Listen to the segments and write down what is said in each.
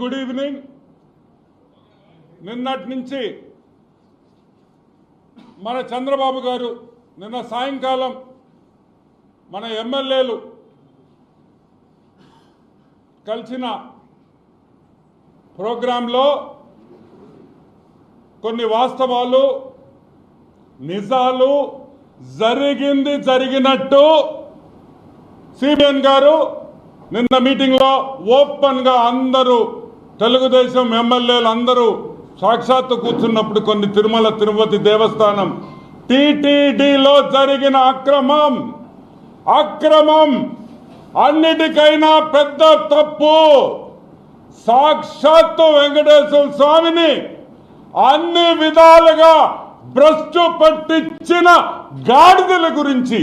Good evening. నిన్నటి నుంచి మన చంద్రబాబు గారు నిన్న సాయంకాలం మన ఎమ్మెల్యేలు కలిసిన ప్రోగ్రాంలో కొన్ని వాస్తవాలు నిజాలు జరిగినట్టు సిబిఎన్ గారు నిన్న మీటింగ్లో ఓపెన్గా అందరూ తెలుగుదేశం ఎమ్మెల్యేలు అందరూ సాక్షాత్తు కూర్చున్నప్పుడు కొన్ని తిరుమల తిరుపతి దేవస్థానం టీటీడీలో జరిగిన అక్రమం అన్నిటికైనా పెద్ద తప్పు సాక్షాత్తు వెంకటేశ్వర స్వామిని అన్ని విధాలుగా భ్రష్టు పట్టించిన గాడిదల గురించి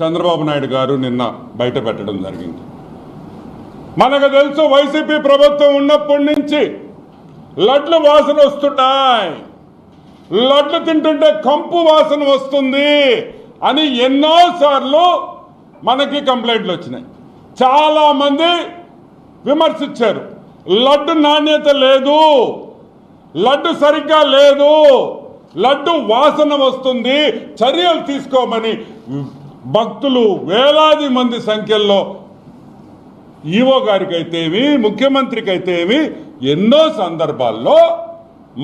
చంద్రబాబు నాయుడు గారు నిన్న బయట పెట్టడం జరిగింది. మనకు తెలుసు వైసీపీ ప్రభుత్వం ఉన్నప్పటి నుంచి లడ్లు వాసన వస్తున్నాయి, లడ్లు తింటుంటే కంపు వాసన వస్తుంది అని ఎన్నోసార్లు మనకి కంప్లైంట్లు వచ్చినాయి. చాలా మంది విమర్శించారు. లడ్డు నాణ్యత లేదు, లడ్డు సరిగ్గా లేదు, లడ్డు వాసన వస్తుంది, చర్యలు తీసుకోమని భక్తులు వేలాది మంది సంఖ్యలో ఈవో గారికైతేమి ముఖ్యమంత్రికి అయితేమి ఎన్నో సందర్భాల్లో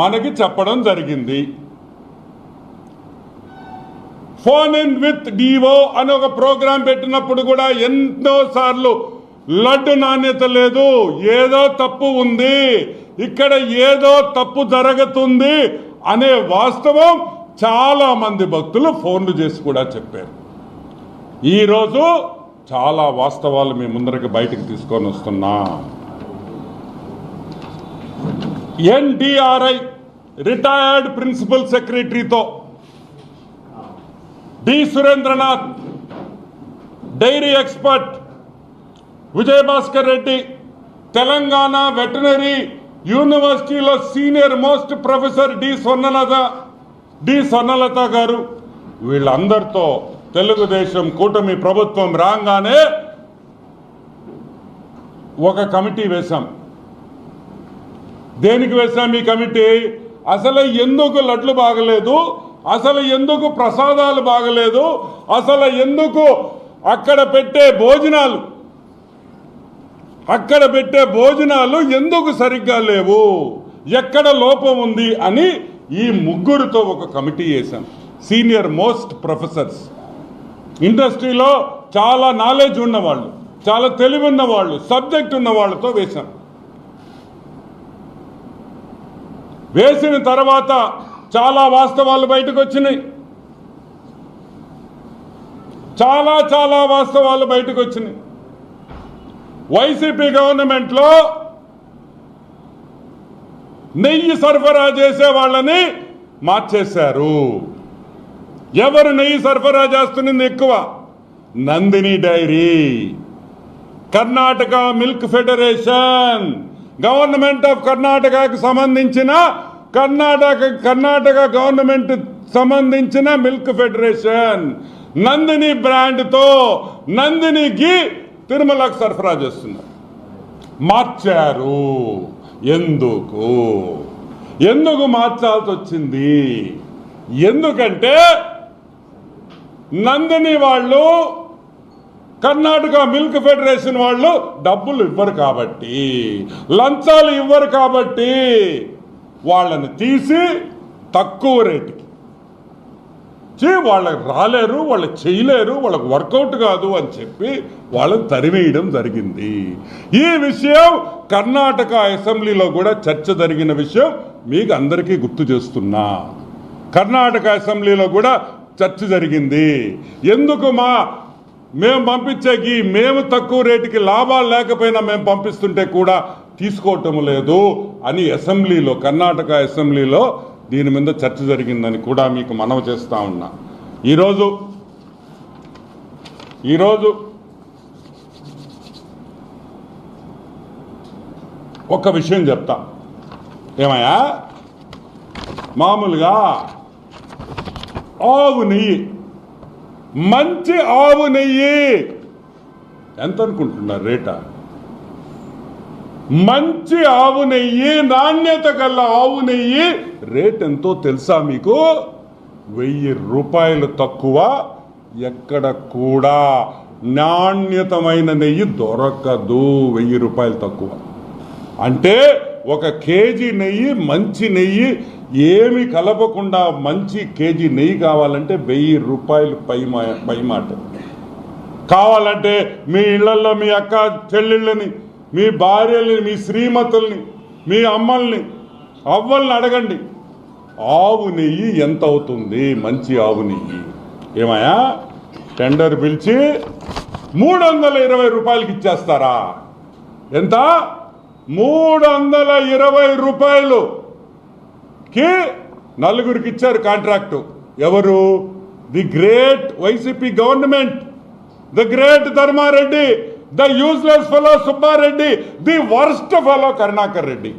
మనకి చెప్పడం జరిగింది. ఫోన్ ఇన్ విత్ డివో అని ఒక ప్రోగ్రాం పెట్టినప్పుడు కూడా ఎన్నోసార్లు లడ్డు నాణ్యత లేదు, ఏదో తప్పు ఉంది, ఇక్కడ ఏదో తప్పు జరుగుతుంది అనే వాస్తవం చాలా మంది భక్తులు ఫోన్లు చేసి కూడా చెప్పారు. ఈరోజు చాలా వాస్తవాలు మీ ముందరికి బయటకు తీసుకొని వస్తున్నా. ఎన్డిఆర్ఐ రిటైర్డ్ ప్రిన్సిపల్ సెక్రటరీతో D Surendranath, dairy expert Vijayabhaskar Reddy, Telangana veterinary యూనివర్సిటీలో senior most professor D Swarnalatha garu, వీళ్ళందరితో తెలుగుదేశం కూటమి ప్రభుత్వం రాగానే ఒక కమిటీ వేశాం. దేనికి వేశాం ఈ కమిటీ? అసలు ఎందుకు లడ్లు బాగలేదు, అసలు ఎందుకు ప్రసాదాలు బాగలేదు, అసలు ఎందుకు అక్కడ పెట్టే భోజనాలు ఎందుకు సరిగ్గా లేవు, ఎక్కడ లోపం ఉంది అని ఈ ముగ్గురితో ఒక కమిటీ వేశాం. సీనియర్ మోస్ట్ ప్రొఫెసర్స్, ఇండస్ట్రీలో చాలా నాలెడ్జ్ ఉన్నవాళ్ళు, చాలా తెలివి ఉన్నవాళ్ళు, సబ్జెక్ట్ ఉన్న వాళ్ళతో వేశాం. వేసిన తర్వాత చాలా వాస్తవాలు బయటకు వచ్చినాయి. చాలా వాస్తవాలు బయటకు వచ్చినాయి. వైసీపీ గవర్నమెంట్లో నెయ్యి సరఫరా చేసే వాళ్ళని మార్చేశారు. ఎవరు నెయ్యి సరఫరా చేస్తున్నది ఎక్కువ? Nandini dairy, Karnataka milk federation, government of కర్ణాటకకు సంబంధించిన కర్ణాటక గవర్నమెంట్ సంబంధించిన మిల్క్ ఫెడరేషన్ నందిని బ్రాండ్తో నందినికి తిరుమలకు సరఫరా చేస్తున్నారు. మార్చారు. ఎందుకు మార్చాల్సి వచ్చింది? ఎందుకంటే నందిని వాళ్ళు, కర్ణాటక మిల్క్ ఫెడరేషన్ వాళ్ళు డబ్బులు ఇవ్వరు కాబట్టి, లంచాలు ఇవ్వరు కాబట్టి వాళ్ళని తీసి తక్కువ రేటుకి వాళ్ళకి రాలేరు, వాళ్ళు చేయలేరు, వాళ్ళకు వర్కౌట్ కాదు అని చెప్పి వాళ్ళని తరివేయడం జరిగింది. ఈ విషయం కర్ణాటక అసెంబ్లీలో కూడా చర్చ జరిగిన విషయం మీకు అందరికీ గుర్తు చేస్తున్నా. కర్ణాటక అసెంబ్లీలో కూడా చర్చ జరిగింది. ఎందుకు మేము పంపించేకి మేము తక్కువ రేటుకి లాభాలు లేకపోయినా మేము పంపిస్తుంటే కూడా తీసుకోవటం లేదు అని అసెంబ్లీలో, కర్ణాటక అసెంబ్లీలో దీని మీద చర్చ జరిగిందని కూడా మీకు మనవి చేస్తా ఉన్నా. ఈరోజు ఒక విషయం చెప్తా. ఏమయ్యా, మామూలుగా ఆవు నెయ్యి, మంచి ఆవు నెయ్యి ఎంత అనుకుంటున్నారు రేటా? మంచి ఆవు నెయ్యి, నాణ్యత గల ఆవు నెయ్యి రేట్ ఎంతో తెలుసా మీకు? 1000 రూపాయలు తక్కువ ఎక్కడ కూడా నాణ్యతమైన నెయ్యి దొరకదు. 1000 రూపాయలు తక్కువ అంటే 1 కేజీ నెయ్యి, మంచి నెయ్యి ఏమి కలపకుండా మంచి కేజీ నెయ్యి కావాలంటే 1000 రూపాయలు పై మాట. కావాలంటే మీ ఇళ్లలో మీ అక్క చెల్లెళ్ళని, మీ భార్యల్ని, మీ శ్రీమతుల్ని, మీ అమ్మల్ని, అవ్వల్ని అడగండి ఆవు నెయ్యి ఎంత అవుతుంది. మంచి ఆవు నెయ్యి ఏమయ్యా టెండర్ పిలిచి 320 రూపాయలకి ఇచ్చేస్తారా? ఎంత? 320 రూపాయలుకి 4గురికి ఇచ్చారు కాంట్రాక్టు. ఎవరు? The great YCP government, the great Dharma Reddy, the useless fellow Subba Reddy, the worst fellow Karunakar Reddy.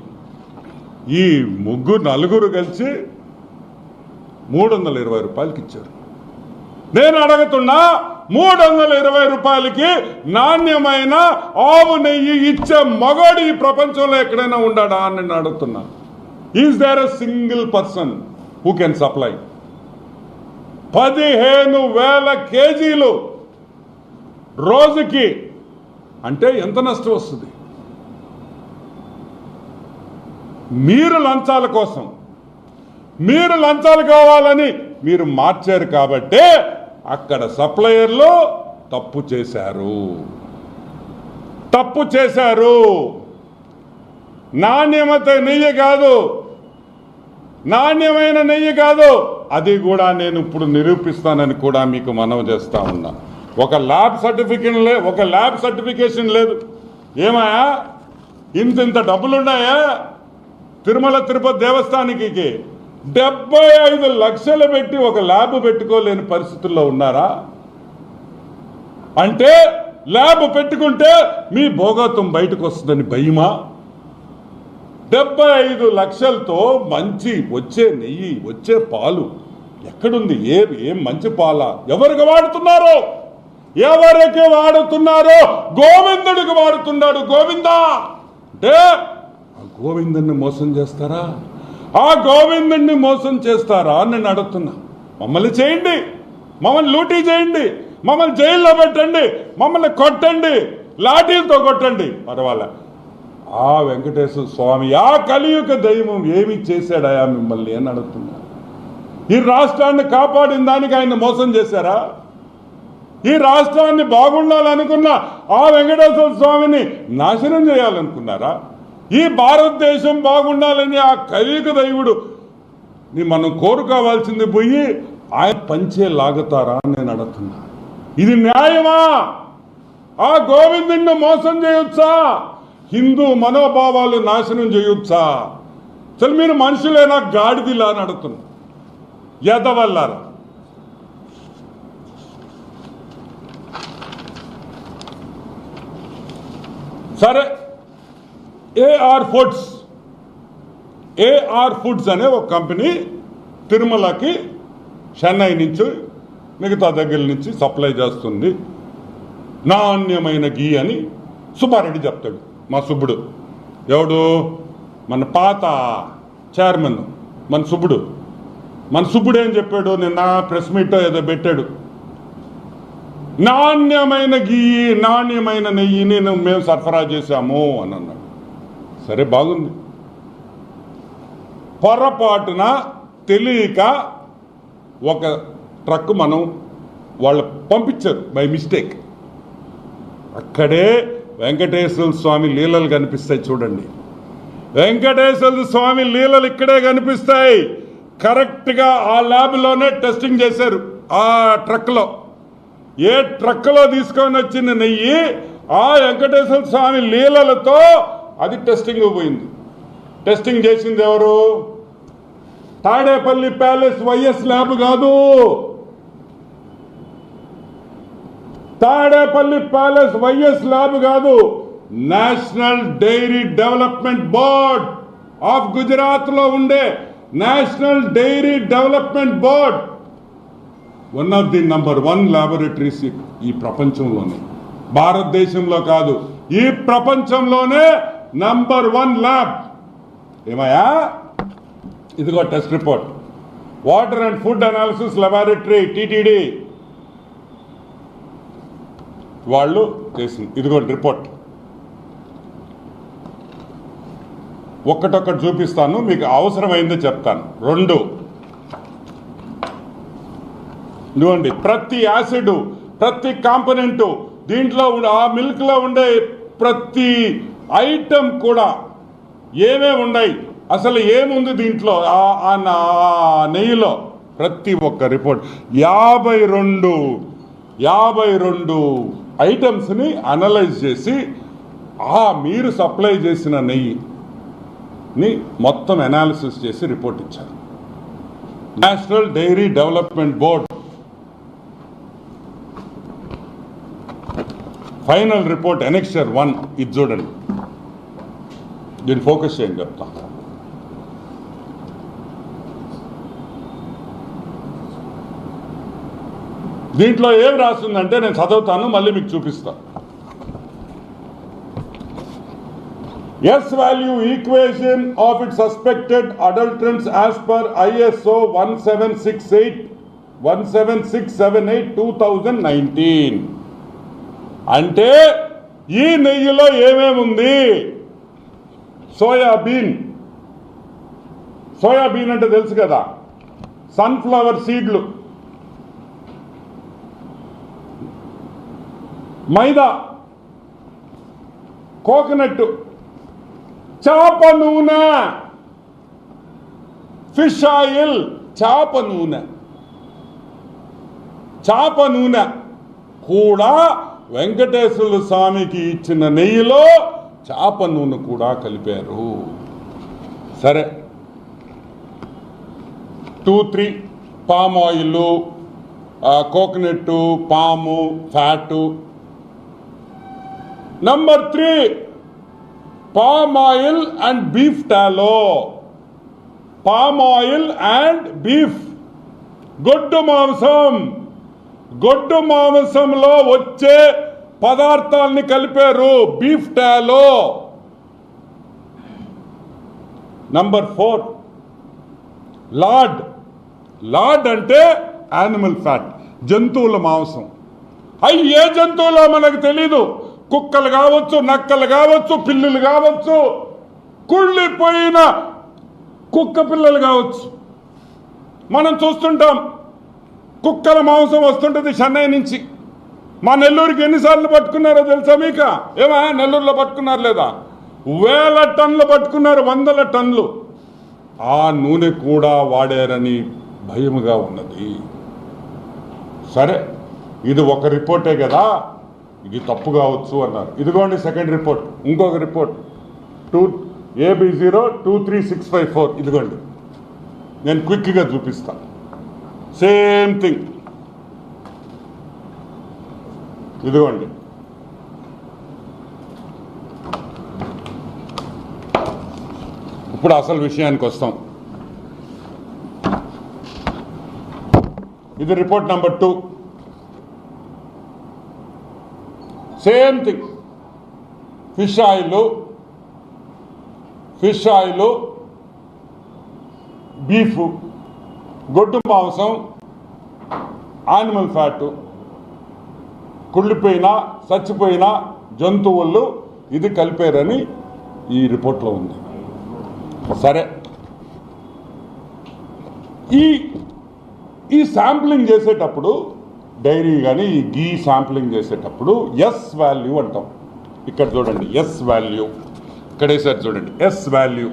ఈ 4 కలిసి 320 రూపాయలకి ఇచ్చారు. నేను అడుగుతున్నా, 320 రూపాయలకి నాణ్యమైన ఆవు నెయ్యి ఇచ్చే మగోడు ఈ ప్రపంచంలో ఎక్కడైనా ఉండాడా అని నేను అడుగుతున్నా. Is there a single person who can supply? 15,000 కేజీలు రోజుకి అంటే ఎంత నష్టం వస్తుంది? మీరు లంచాల కోసం, మీరు లంచాలు కావాలని మీరు మార్చారు కాబట్టే అక్కడ సప్లయర్లు తప్పు చేశారు. నాణ్యమైన నెయ్యి కాదు. అది కూడా నేను ఇప్పుడు నిరూపిస్తానని కూడా మీకు మనవి చేస్తా ఉన్నా. ఒక ల్యాబ్ సర్టిఫికేషన్ లేదు. ఏమాయా ఇంత డబ్బులున్నాయా? తిరుమల తిరుపతి దేవస్థానానికి 75 లక్షలు పెట్టి ఒక ల్యాబ్ పెట్టుకోలేని పరిస్థితుల్లో ఉన్నారా? అంటే ల్యాబ్ పెట్టుకుంటే మీ భోగత్వం బయటకు వస్తుందని భయమా? 75 లక్షలతో మంచి వచ్చే నెయ్యి, వచ్చే పాలు ఎక్కడుంది? ఏం మంచి పాల? ఎవరికి వాడుతున్నారో గోవిందుడికి వాడుతున్నాడు. గోవిందా అంటే ఆ గోవిందుడిని మోసం చేస్తారా? ఆ గోవిందుడిని మోసం చేస్తారా అని నేను అడుగుతున్నా. మమ్మల్ని చేయండి, మమ్మల్ని లూటీ చేయండి, మమ్మల్ని జైల్లో పెట్టండి, మమ్మల్ని కొట్టండి, లాఠీలతో కొట్టండి, పర్వాలే. ఆ వెంకటేశ్వర స్వామి, ఆ కలియుగ దైవం ఏమి చేశాడయా మిమ్మల్ని అని అడుగుతున్నా. ఈ రాష్ట్రాన్ని కాపాడిన దానికి ఆయన మోసం చేశారా? ఈ రాష్ట్రాన్ని బాగుండాలనుకున్న ఆ వెంకటేశ్వర స్వామిని నాశనం చేయాలనుకున్నారా? ఈ భారతదేశం బాగుండాలని ఆ కలియుగ దైవుడు మనం కోరుకోవాల్సింది పోయి ఆయన పంచే లాగుతారా అని నేను అడుగుతున్నా. ఇది న్యాయమా? ఆ గోవిందుడిని మోసం చేయొచ్చా? హిందూ మనోభావాలు నాశనం చేయొచ్చా? అసలు మీరు మనుషులేనా గాడిదిలా అని అడుగుతున్నా. ఎదవల్లారా. సరే, ఏఆర్ ఫుడ్స్ అనే ఒక కంపెనీ తిరుమలకి చెన్నై నుంచి మిగతా దగ్గర నుంచి సప్లై చేస్తుంది. నాణ్యమైన గీ అని సుబ్బారెడ్డి చెప్తాడు. మా సుబ్బుడు ఎవడు? మన పాత చైర్మన్ మన సుబ్బుడు ఏం చెప్పాడు? నిన్న ప్రెస్ మీట్ ఏదో పెట్టాడు. నాణ్యమైన గీ, నాణ్యమైన నెయ్యిని మేము సరఫరా చేశాము అని అన్నాడు. సరే, బాగుంది. పొరపాటున తెలియక ఒక ట్రక్ వాళ్ళు పంపించారు బై మిస్టేక్. అక్కడే వెంకటేశ్వర స్వామి లీలలు కనిపిస్తాయి. చూడండి, వెంకటేశ్వర స్వామి లీలలు ఇక్కడే కనిపిస్తాయి. కరెక్ట్గా ఆ ల్యాబ్లోనే టెస్టింగ్ చేశారు. ఆ ట్రక్లో, ఏ ట్రక్లో తీసుకొని వచ్చిన నెయ్యి ఆ వెంకటేశ్వర స్వామి లీలలతో అది టెస్టింగ్ పోయింది. టెస్టింగ్ చేసింది ఎవరు? తాడేపల్లి ప్యాలెస్ వైఎస్ ల్యాబ్ కాదు. తాడేపల్లి ప్యాలెస్ వైఎస్ ల్యాబ్ కాదు. National dairy development board of Gujarat లో ఉండే national dairy development board one of the number 1 laboratories ఈ ప్రపంచంలోనే, భారతదేశంలో కాదు, ఈ ప్రపంచంలోనే #1 ల్యాబ్. ఏమయ్యా, ఇదిగో test report, water and food analysis laboratory TTD వాళ్ళు చేసింది. ఇదిగోండి రిపోర్ట్. ఒక్కటొక్కటి చూపిస్తాను, మీకు అవసరమైందో చెప్తాను. 2, ఇదిగోండి ప్రతి యాసిడ్, ప్రతి కాంపోనెంటు, దీంట్లో ఆ మిల్క్లో ఉండే ప్రతి ఐటమ్ కూడా ఏమేమి ఉన్నాయి, అసలు ఏముంది దీంట్లో, ఆ నెయ్యిలో, ప్రతి ఒక్క రిపోర్ట్ 52 ఐటమ్స్ని అనలైజ్ చేసి మీరు సప్లై చేసిన నెయ్యిని మొత్తం అనాలిసిస్ చేసి రిపోర్ట్ ఇచ్చారు. National dairy development board final report annexure 1 ఇది చూడండి. దీన్ని ఫోకస్ చేయండి చెప్తా. దీంట్లో ఏం రాస్తుందంటే నేను చదువుతాను, మళ్ళీ మీకు చూపిస్తాను. S value equation of it suspected adulterants as per ISO 17678 2019. అంటే ఈ నెయ్యిలో ఏమేమి ఉంది? సోయాబీన్ అంటే తెలుసు కదా, సన్ఫ్లవర్ సీడ్లు, మైదా, కోకోనట్, చేప నూనె, ఫిష్ ఆయిల్, చేప నూనె కూడా వెంకటేశ్వర స్వామికి ఇచ్చిన నెయ్యిలో చేప నూనె కూడా కలిపారు. సరే, 2, 3 పామ్ ఆయిల్, కోకోనట్, పాము, fat. Number 3 palm oil and beef టాలో. Palm oil and beef, గొడ్డు మాంసంలో వచ్చే పదార్థాలని కలిపారు, బీఫ్ టాలో. నంబర్ 4 లాడ్ అంటే యానిమల్ ఫ్యాట్, జంతువుల మాంసం. అవి ఏ జంతువులో మనకు తెలీదు, కుక్కలు కావచ్చు, నక్కలు కావచ్చు, పిల్లులు కావచ్చు, కుళ్ళిపోయిన కుక్క పిల్లలు కావచ్చు. మనం చూస్తుంటాం కుక్కల మాంసం వస్తుంటుంది చెన్నై నుంచి. మా నెల్లూరుకి ఎన్నిసార్లు పట్టుకున్నారో తెలుసా మీకు? ఏమా నెల్లూరులో పట్టుకున్నారు లేదా? 1000 టన్నులు పట్టుకున్నారు, 100 టన్నులు. ఆ నూనె కూడా వాడారని భయముగా ఉన్నది. సరే, ఇది ఒక రిపోర్టే కదా, ఇది తప్పు కావచ్చు అన్నారు. ఇదిగోండి సెకండ్ రిపోర్ట్, ఇంకొక రిపోర్ట్ AB023654. ఇదిగోండి, నేను క్విక్గా చూపిస్తాను. Same thing. ఇదిగోండి, ఇప్పుడు అసలు విషయానికి వస్తాం. ఇది report number 2. Same thing. Fish oil, beef, గొడ్డు మాంసం, యానిమల్ ఫ్యాట్, కుళ్ళిపోయిన చచ్చిపోయిన జంతువులు ఇది కలిపారని ఈ రిపోర్ట్లో ఉంది. సరే, ఈ శాంప్లింగ్ చేసేటప్పుడు డైరీ కానీ ఈ గీ శాంప్లింగ్ చేసేటప్పుడు ఎస్ వాల్యూ అంటాం. ఇక్కడ చూడండి, ఎస్ వాల్యూ ఇక్కడ వేసారు చూడండి, ఎస్ వాల్యూ.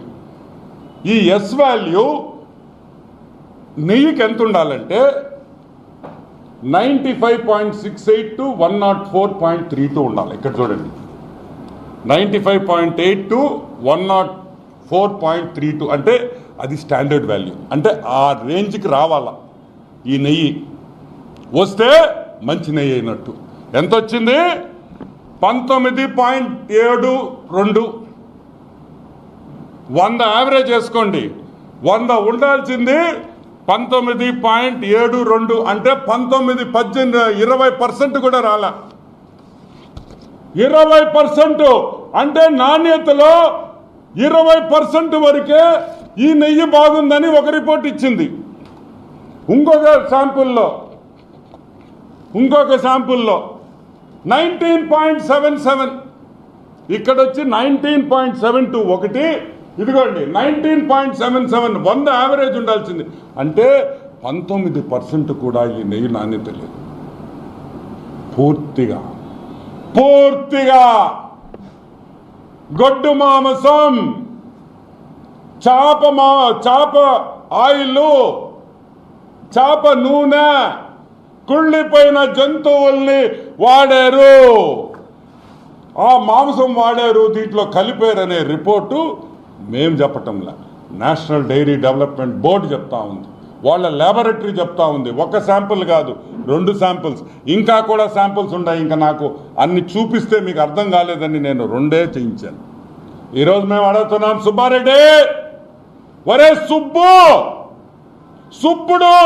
ఈ ఎస్ వాల్యూ నెయ్యికి ఎంత ఉండాలంటే 95.68 to 104.32 ఉండాలి. ఇక్కడ చూడండి, 95.8 to 104.32 అంటే అది స్టాండర్డ్ వాల్యూ. అంటే ఆ రేంజ్కి రావాలా ఈ నెయ్యి. వస్తే మంచి నెయ్యి అయినట్టు. ఎంత వచ్చింది? 19.72. 100 యావరేజ్ వేసుకోండి. 100 ఉండాల్సింది 19.72. అంటే 19, 18, 20% కూడా రాలా. 20% అంటే నాణ్యతలో 20% వరకే ఈ నెయ్యి బాగుందని ఒక రిపోర్ట్ ఇచ్చింది. ఇంకొక శాంపుల్లో 19.77, ఇక్కడ వచ్చి 19.72, ఒకటి ఇదిగోండి 19.77, 100 యావరేజ్ ఉండాల్సింది. అంటే 19% కూడా ఈ నెయ్యి నాణ్యత లేదు. పూర్తిగా గొడ్డు మాంసం, చాప ఆయిల్, చాప నూనె, కుళ్ళిపోయిన జంతువుల్ని వాడారు, ఆ మాంసం వాడారు, దీంట్లో కలిపారనే రిపోర్టు మేం చెప్పటంలా, నేషనల్ డైరీ డెవలప్మెంట్ బోర్డు చెప్తా ఉంది, వాళ్ళ ల్యాబొరేటరీ చెప్తా ఉంది. ఒక శాంపుల్ కాదు, 2 శాంపుల్స్, ఇంకా కూడా శాంపుల్స్ ఉన్నాయి. ఇంకా నాకు అన్ని చూపిస్తే మీకు అర్థం కాలేదని నేను 2 చేయించాను. ఈరోజు మేము అడుగుతున్నాం, సుబ్బారెడ్డి, ఒరే సుబ్బుడు,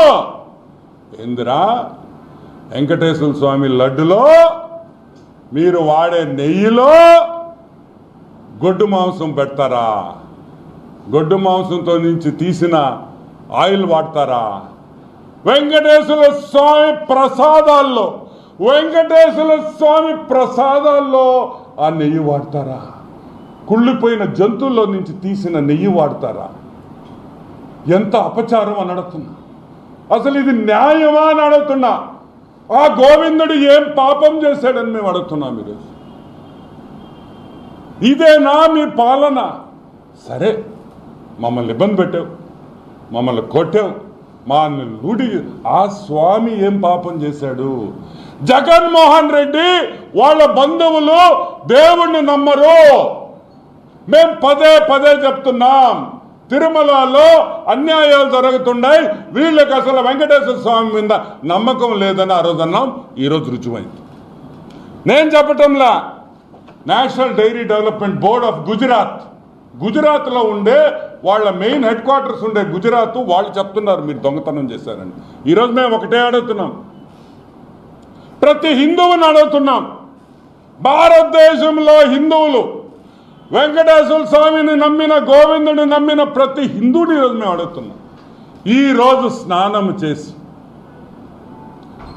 ఏందిరా వెంకటేశ్వర స్వామి లడ్డులో మీరు వాడే నెయ్యిలో గొడ్డు మాంసం పెడతారా? గొడ్డు మాంసంతో నుంచి తీసిన ఆయిల్ వాడతారా? వెంకటేశ్వర స్వామి ప్రసాదాల్లో ఆ నెయ్యి వాడతారా? కుళ్ళిపోయిన జంతువుల్లో నుంచి తీసిన నెయ్యి వాడతారా? ఎంత అపచారం అని అడుగుతున్నా. అసలు ఇది న్యాయమా అని అడుగుతున్నా. ఆ గోవిందుడు ఏం పాపం చేశాడని మేము అడుగుతున్నాం ఈరోజు. ఇదేనా మీ పాలన? సరే, మమ్మల్ని ఇబ్బంది పెట్టావు, మమ్మల్ని కొట్టావు, మా లూడి. ఆ స్వామి ఏం పాపం చేశాడు? జగన్మోహన్ రెడ్డి వాళ్ళ బంధువులు దేవుణ్ణి నమ్మరు. మేం పదే చెప్తున్నాం, తిరుమలలో అన్యాయాలు జరుగుతున్నాయి, వీళ్ళకి అసలు వెంకటేశ్వర స్వామి మీద నమ్మకం లేదని ఆ రోజు అన్నాం. ఈరోజు రుజువైంది. నేను చెప్పటంలా, national dairy development board of గుజరాత్లో ఉండే వాళ్ళ మెయిన్ హెడ్ క్వార్టర్స్ ఉండే గుజరాత్ వాళ్ళు చెప్తున్నారు మీరు దొంగతనం చేశారని. ఈరోజు మేము ఒకటే అడుగుతున్నాం, ప్రతి హిందువుని అడుగుతున్నాం, భారతదేశంలో హిందువులు వెంకటేశ్వర స్వామిని నమ్మిన, గోవిందుని నమ్మిన ప్రతి హిందువుని ఈరోజు మేము అడుగుతున్నాం, ఈరోజు స్నానం చేసి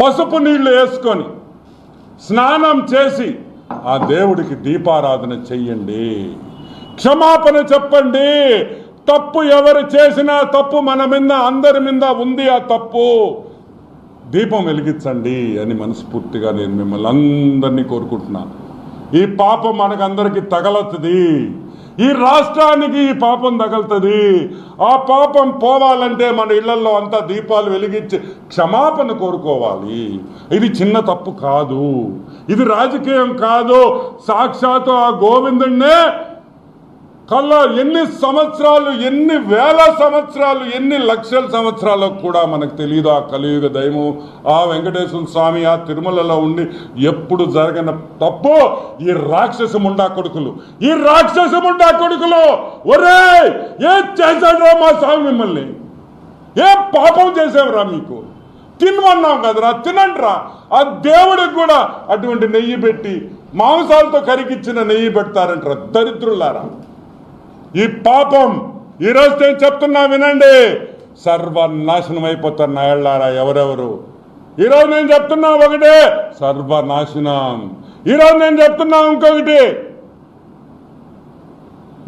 పసుపు నీళ్లు వేసుకొని స్నానం చేసి ఆ దేవుడికి దీపారాధన చెయ్యండి, క్షమాపణ చెప్పండి. తప్పు ఎవరు చేసినా తప్పు మన మీద, అందరి మీద ఉంది ఆ తప్పు, దీపం వెలిగించండి అని మనస్ఫూర్తిగా నేను మిమ్మల్ని అందరినీ కోరుకుంటున్నాను. ఈ పాపం మనకందరికీ తగలుతుంది, ఈ రాష్ట్రానికి ఈ పాపం తగలుతుంది. ఆ పాపం పోవాలంటే మన ఇళ్లలో అంతా దీపాలు వెలిగించి క్షమాపణ కోరుకోవాలి. ఇది చిన్న తప్పు కాదు, ఇది రాజకీయం కాదు. సాక్షాత్తు ఆ గోవిందుడినే కల్లా ఎన్ని సంవత్సరాలు, ఎన్ని వేల సంవత్సరాలు, ఎన్ని లక్షల సంవత్సరాలు కూడా మనకు తెలియదు ఆ కలియుగ దైవం ఆ వెంకటేశ్వర స్వామి ఆ తిరుమలలో ఉండి ఎప్పుడు జరగని తప్పు ఈ రాక్షస ముండా కొడుకులు ఒరే ఏం చేశాడురా మా స్వామి, మిమ్మల్ని ఏం పాపం చేసావురా? మీకు తినమన్నాం కదరా, తినండిరా. ఆ దేవుడికి కూడా అటువంటి నెయ్యి పెట్టి మాంసాలతో కరిగిచ్చిన నెయ్యి పెడతారంటారా దరిద్రులారా. ఈ పాపం ఈరోజు నేను చెప్తున్నా వినండి, సర్వనాశనం అయిపోతారు నాయళ్ళారా ఎవరెవరు. ఈరోజు నేను చెప్తున్నా ఒకటే, సర్వనాశనం. ఈరోజు నేను చెప్తున్నా ఇంకొకటి,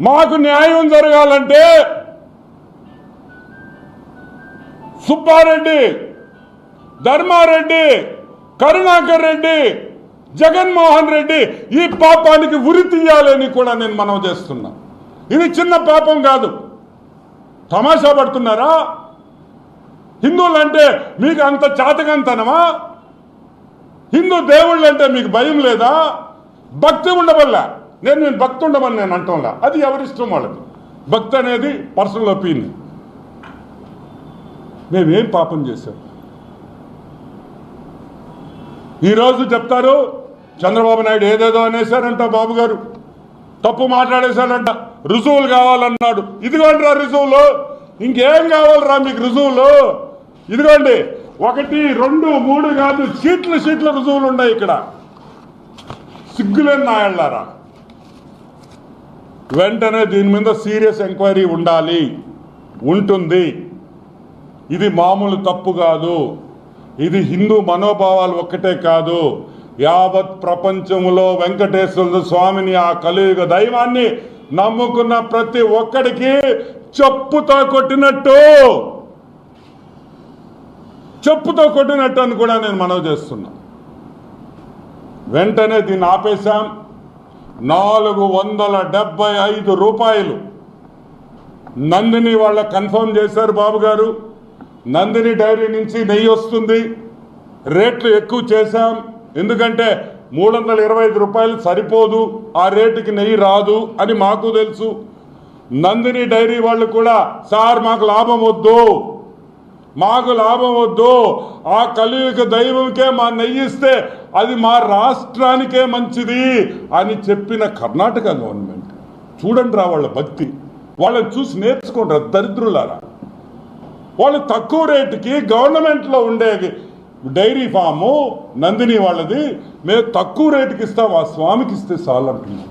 మాకు న్యాయం జరగాలంటే సుబ్బారెడ్డి, ధర్మారెడ్డి, కరుణాకర్ రెడ్డి, జగన్మోహన్ రెడ్డి ఈ పాపానికి ఉరి తీయాలని కూడా నేను మనవి చేస్తున్నా. ఇది చిన్న పాపం కాదు. తమాషా పడుతున్నారా? హిందువులు అంటే మీకు అంత చాతకంతనమా? హిందూ దేవుళ్ళు అంటే మీకు భయం లేదా? భక్తి ఉండవల్ల నేను భక్తి ఉండమని నేను అంటంలా, అది ఎవరిష్టం వాళ్ళకి. భక్తి అనేది పర్సనల్ ఒపీనియన్. మేమేం పాపం చేశాం? ఈరోజు చెప్తారు చంద్రబాబు నాయుడు ఏదేదో అనేశారంట, బాబు గారు తప్పు మాట్లాడేశారంట, రుజువులు కావాలన్నాడు. ఇదిగోండి రా రుజువులు, ఇంకేం కావాలరా మీకు రుజువులు? ఇదిగోండి 1, 2, 3 కాదు, షీట్ల రుజువులు ఉన్నాయి ఇక్కడ. సిగ్గులేని నాయళ్ళారా, వెంటనే దీని మీద సీరియస్ ఎంక్వైరీ ఉండాలి, ఉంటుంది. ఇది మామూలు తప్పు కాదు. ఇది హిందూ మనోభావాలు ఒక్కటే కాదు, యావత్ ప్రపంచంలో వెంకటేశ్వర స్వామిని, ఆ కలియుగ దైవాన్ని నమ్ముకున్న ప్రతి ఒక్కడికి చెప్పుతో కొట్టినట్టు అని కూడా నేను మనవి చేస్తున్నా. వెంటనే దీన్ని ఆపేశాం. 475 రూపాయలు నందిని వాళ్ళ కన్ఫర్మ్ చేశారు బాబు గారు. నందిని డైరీ నుంచి నెయ్యి వస్తుంది. రేట్లు ఎక్కువ చేశాం, ఎందుకంటే 325 రూపాయలు సరిపోదు, ఆ రేటుకి నెయ్యి రాదు అని మాకు తెలుసు. నందిని డైరీ వాళ్ళు కూడా, సార్ మాకు లాభం వద్దు, ఆ కలియుగ దైవంకే మా నెయ్యి ఇస్తే అది మా రాష్ట్రానికే మంచిది అని చెప్పిన కర్ణాటక గవర్నమెంట్. చూడండి రా వాళ్ళ భక్తి, వాళ్ళని చూసి నేర్చుకోండి దరిద్రులారా. వాళ్ళు తక్కువ రేటుకి గవర్నమెంట్లో ఉండే డైరీ ఫాము నందిని వాళ్ళది మేము తక్కువ రేటుకి ఇస్తాం, ఆ స్వామికి ఇస్తే చాలు అంటున్నాం,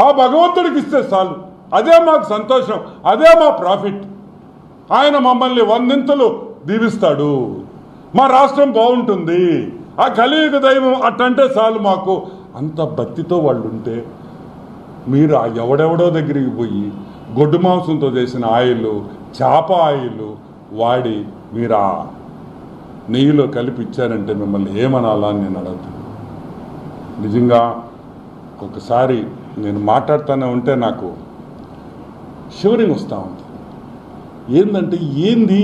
ఆ భగవంతుడికి ఇస్తే చాలు, అదే మాకు సంతోషం, అదే మా ప్రాఫిట్. ఆయన మమ్మల్ని 100 దీవిస్తాడు, మా రాష్ట్రం బాగుంటుంది, ఆ కలియుగ దైవం అట్టంటే చాలు మాకు. అంత భక్తితో వాళ్ళు ఉంటే మీరు ఆ ఎవడెవడో దగ్గరికి పోయి గొడ్డు మాంసంతో చేసిన ఆయిల్, చేప ఆయిల్ వాడి మీరు ఆ నెయ్యిలో కలిపి ఇచ్చారంటే మిమ్మల్ని ఏమనాలా అని నేను అడుగుతాను. నిజంగా ఒకసారి నేను మాట్లాడుతూనే ఉంటే నాకు షివరింగ్ వస్తూ ఉంది. ఏంటంటే ఏంది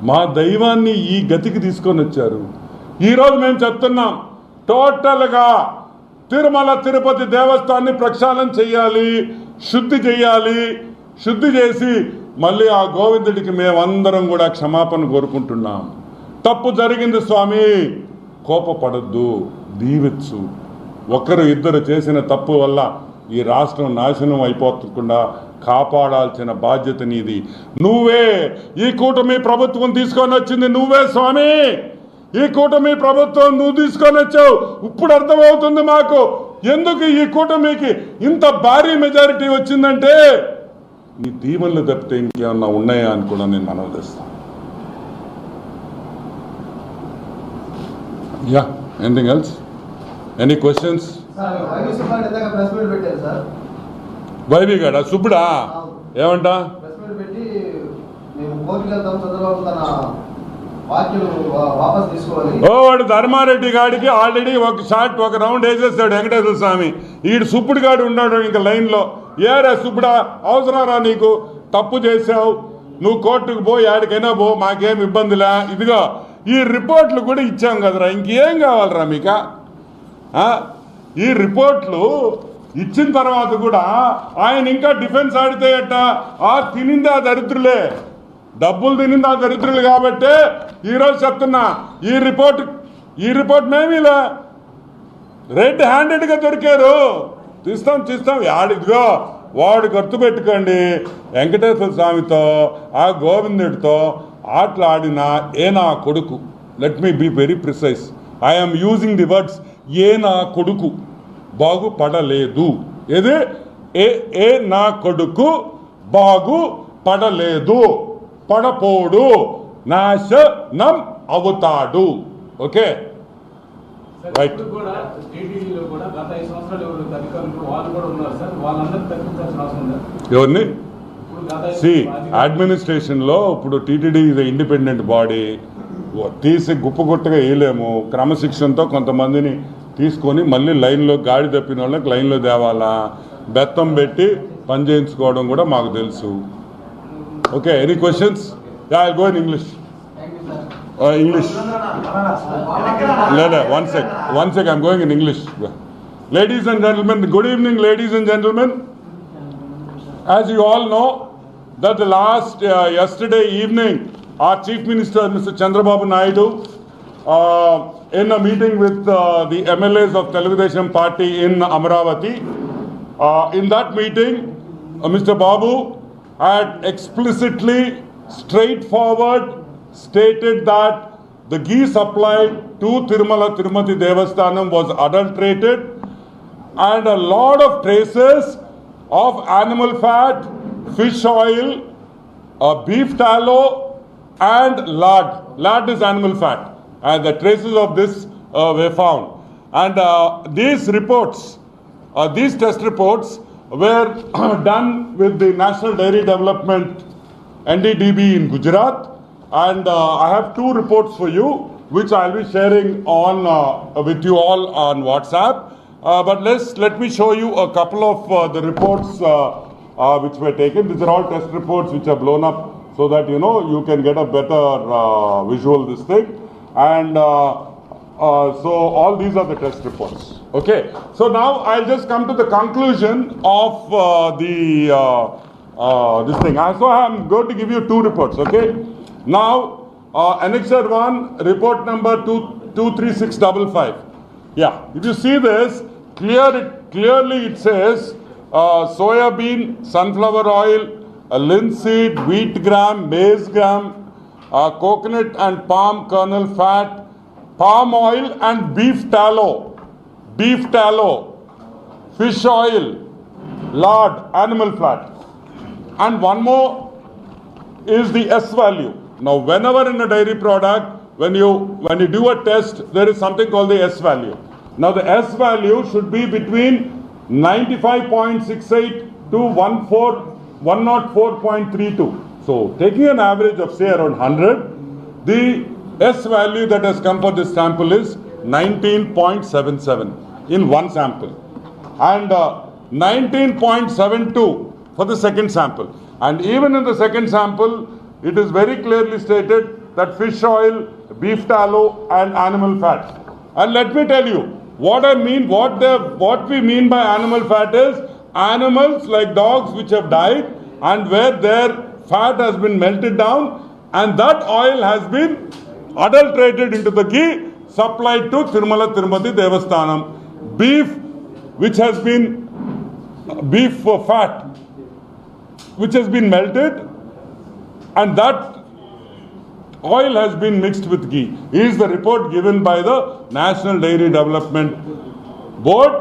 మా దైవాన్ని ఈ గతికి తీసుకొని వచ్చారు. ఈరోజు మేము చెప్తున్నాం, టోటల్గా తిరుమల తిరుపతి దేవస్థానాన్ని ప్రక్షాళన చేయాలి, శుద్ధి చేసి మళ్ళీ ఆ గోవిందుడికి మేమందరం కూడా క్షమాపణ కోరుకుంటున్నాం. తప్పు జరిగింది స్వామి, కోపపడద్దు, దీవించు. ఒకరు ఇద్దరు చేసిన తప్పు వల్ల ఈ రాష్ట్రం నాశనం అయిపోకుండా కాపాడాల్సిన బాధ్యత నీది. నువ్వే ఈ కూటమి ప్రభుత్వం తీసుకొని వచ్చింది, నువ్వే స్వామి. ఈ కూటమి ప్రభుత్వం నువ్వు తీసుకొని వచ్చావు. ఇప్పుడు అర్థమవుతుంది మాకు ఎందుకు ఈ కూటమికి ఇంత భారీ మెజారిటీ వచ్చిందంటే నీ దీవెనలు తప్పితే ఇంకేమన్నా ఉన్నాయా అని కూడా నేను మనవి చేస్తాను. Yeah, anything else, any questions? YV గాడా సుబ్బుడా ఏమంటా వాడు ధర్మారెడ్డి గాడికి ఆల్రెడీ ఒక రౌండ్ వేసేస్తాడు వెంకటేశ్వర స్వామి. ఈడు సుబ్బుడు గాడు ఉన్నాడు ఇంకా లైన్లో. ఏరా సుబ్బుడా, అవసరారా నీకు? తప్పు చేసావు, నువ్వు కోర్టుకు పో, యాడికైనా పో, మాకేం ఇబ్బందిలే. ఇదిగో ఈ రిపోర్ట్లు కూడా ఇచ్చాం కదరా, ఇంకేం కావాలరా మీకు? ఈ రిపోర్ట్లు ఇచ్చిన తర్వాత కూడా ఆయన ఇంకా డిఫెన్స్ ఆడితే అట్ట తినింది ఆ దరిద్రులే, డబ్బులు తినింది ఆ దరిద్రులు. కాబట్టే ఈరోజు చెప్తున్నా, ఈ రిపోర్ట్ మేమీలే రెడ్ హ్యాండెడ్గా దొరికారు. తీస్తాం యాడిదిగో వాడు గుర్తుపెట్టుకోండి, వెంకటేశ్వర స్వామితో ఆ గోవిందుడితో ఆటలాడిన ఏ నా కొడుకు, let me be very precise, I'm using the words, ఏ నా కొడుకు బాగుపడలేదు. ఏది ఏ నా కొడుకు బాగుపడలేదు, పడపోడు, నాశనం అవుతాడు. Okay right. ఎవరిని అడ్మినిస్ట్రేషన్లో ఇప్పుడు టీటీడీ ఇది ఇండిపెండెంట్ బాడీ, తీసి గుప్పగుట్టగా వేయలేము. క్రమశిక్షణతో కొంతమందిని తీసుకొని మళ్ళీ లైన్లో గాడి తప్పిన వాళ్ళకి లైన్లో తేవాలా, బెత్తం పెట్టి పని చేయించుకోవడం కూడా మాకు తెలుసు. Okay, any questions? I go in English. లేదా one sec I'm going in English. Ladies and gentlemen, good evening ladies and gentlemen. As you all know that the yesterday evening our Chief Minister Mr. Chandrababu Naidu in a meeting with the MLAs of Telugudesam Party in Amaravati, in that meeting Mr. Babu had explicitly straightforward stated that the ghee supplied to Tirumala Tirupati Devasthanam was adulterated and a lot of traces of animal fat, fish oil, beef tallow and lard. Lard is animal fat, and the traces of this were found. And these reports, these test reports were done with the National Dairy Development NDDB in Gujarat, and I have two reports for you which I'll be sharing on with you all on WhatsApp. But let me show you a couple of the reports which were taken. These are all test reports which are blown up so that you can get a better visual this thing. And so all these are the test reports. Okay. So now I'll just come to the conclusion of this thing. So I'm going to give you two reports. Okay. Now Annexure 1, report number 23655. Yeah. If you see this, clearly it says soya bean, sunflower oil, linseed, wheat gram, maize gram, coconut and palm kernel fat, palm oil and beef tallow, fish oil, lard, animal fat. And one more is the S value. Now whenever in a dairy product, when you do a test, there is something called the S value. Now the S value should be between 95.68 to 104.32. So taking an average of say around 100, the S value that has come for this sample is 19.77 in one sample, and 19.72 for the second sample. And even in the second sample, it is very clearly stated that fish oil, beef tallow and animal fat. And let me tell you, what we mean by animal fat is animals like dogs which have died and where their fat has been melted down and that oil has been adulterated into the ghee supplied to Tirumala Tirupati Devasthanam. Beef fat which has been melted and that oil has been mixed with ghee is the report given by the National Dairy Development Board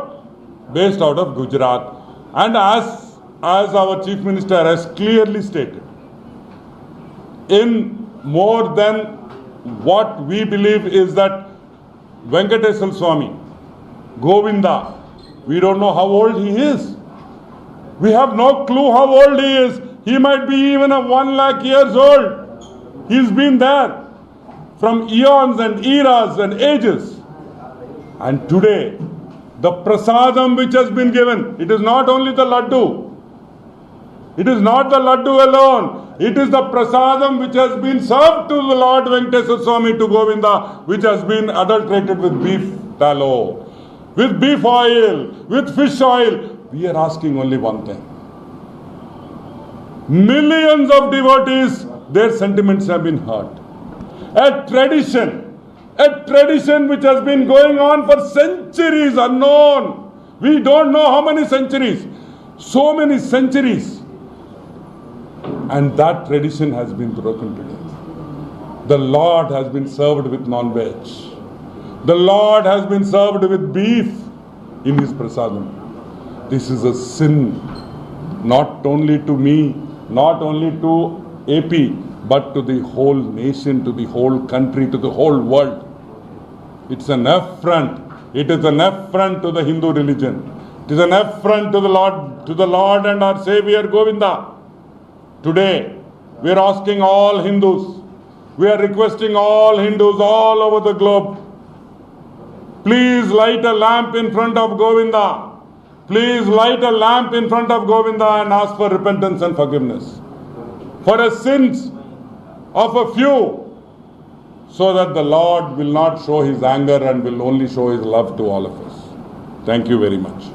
based out of Gujarat. And as our Chief Minister has clearly stated, in more than what we believe is that Venkateswara Swami, Govinda, we don't know how old he is. We have no clue how old he is. He might be even 1 lakh years old. He's been there from eons and eras and ages. And today, the prasadam which has been given, it is not only the laddu. It is not the laddu alone. It is the prasadam which has been served to the Lord Venkateswara Swami, to Govinda, which has been adulterated with beef tallow, with beef oil, with fish oil. We are asking only one thing. Millions of devotees, their sentiments have been hurt. A tradition which has been going on for centuries unknown. We don't know how many centuries. So many centuries. And that tradition has been broken today. The Lord has been served with non-veg. The Lord has been served with beef in his prasadam. This is a sin, not only to me, not only to AP, but to the whole nation, to the whole country, to the whole world. It's an affront. It is an affront to the Hindu religion. It is an affront to the Lord and our Savior Govinda. Today, we are asking all Hindus, we are requesting all Hindus all over the globe, please light a lamp in front of Govinda. Please light a lamp in front of Govinda and ask for repentance and forgiveness for the sins of a few, so that the Lord will not show his anger and will only show his love to all of us. Thank you very much.